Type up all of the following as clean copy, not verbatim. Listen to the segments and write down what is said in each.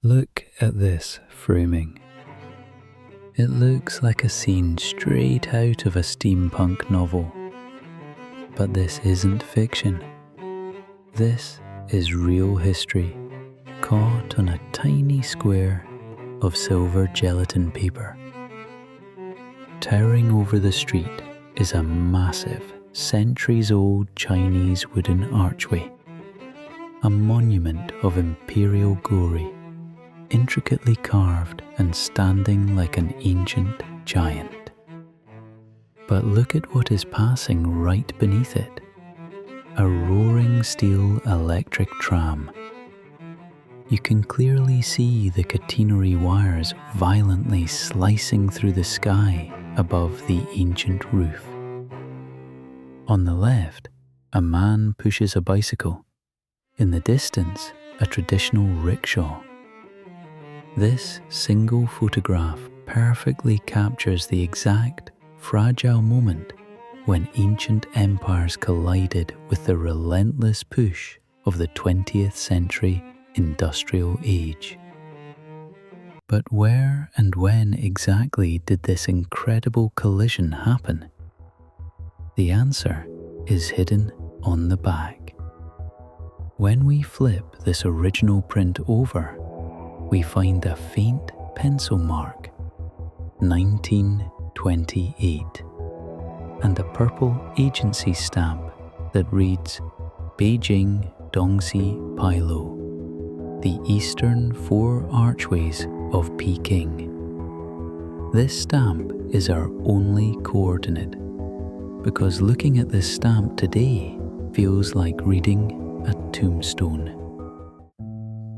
Look at this framing. It looks like a scene straight out of a steampunk novel. But this isn't fiction. This is real history, caught on a tiny square of silver gelatin paper. Towering over the street is a massive, centuries-old Chinese wooden archway, a monument of imperial glory, intricately carved and standing like an ancient giant. But look at what is passing right beneath it. A roaring steel electric tram. You can clearly see the catenary wires violently slicing through the sky above the ancient roof. On the left, a man pushes a bicycle. In the distance, a traditional rickshaw. This single photograph perfectly captures the exact, fragile moment when ancient empires collided with the relentless push of the 20th century industrial age. But where and when exactly did this incredible collision happen? The answer is hidden on the back. When we flip this original print over, we find a faint pencil mark, 1928, and a purple agency stamp that reads Beijing Dongsi Pailou, the eastern 4 archways of Peking. This stamp is our only coordinate, because looking at this stamp today feels like reading a tombstone.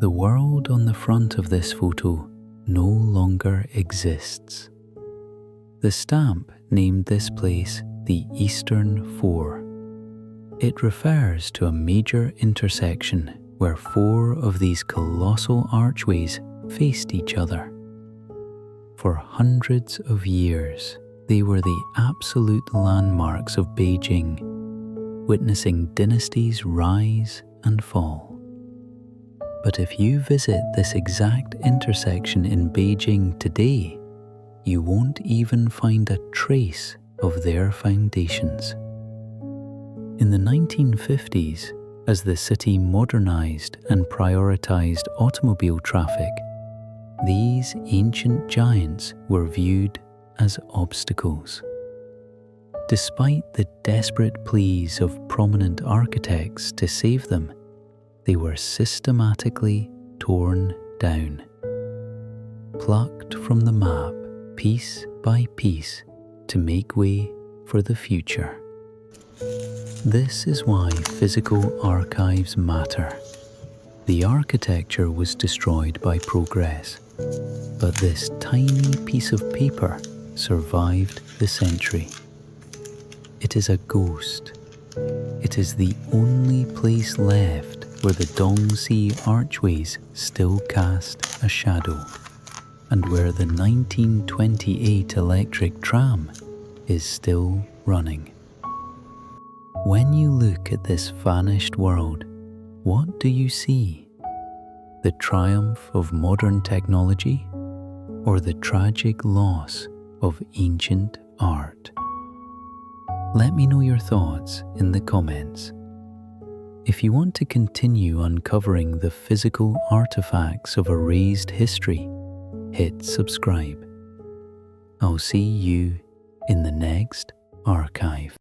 The world on the front of this photo no longer exists. The stamp named this place the Eastern 4. It refers to a major intersection where 4 of these colossal archways faced each other. For hundreds of years, they were the absolute landmarks of Beijing, witnessing dynasties rise and fall. But if you visit this exact intersection in Beijing today, you won't even find a trace of their foundations. In the 1950s, as the city modernized and prioritized automobile traffic, these ancient giants were viewed as obstacles. Despite the desperate pleas of prominent architects to save them, they were systematically torn down, plucked from the map piece by piece to make way for the future. This is why physical archives matter. The architecture was destroyed by progress, but this tiny piece of paper survived the century. It is a ghost. It is the only place left where the Dongsi archways still cast a shadow, and where the 1928 electric tram is still running. When you look at this vanished world, what do you see? The triumph of modern technology, or the tragic loss of ancient art? Let me know your thoughts in the comments. If you want to continue uncovering the physical artifacts of erased history, hit subscribe. I'll see you in the next archive.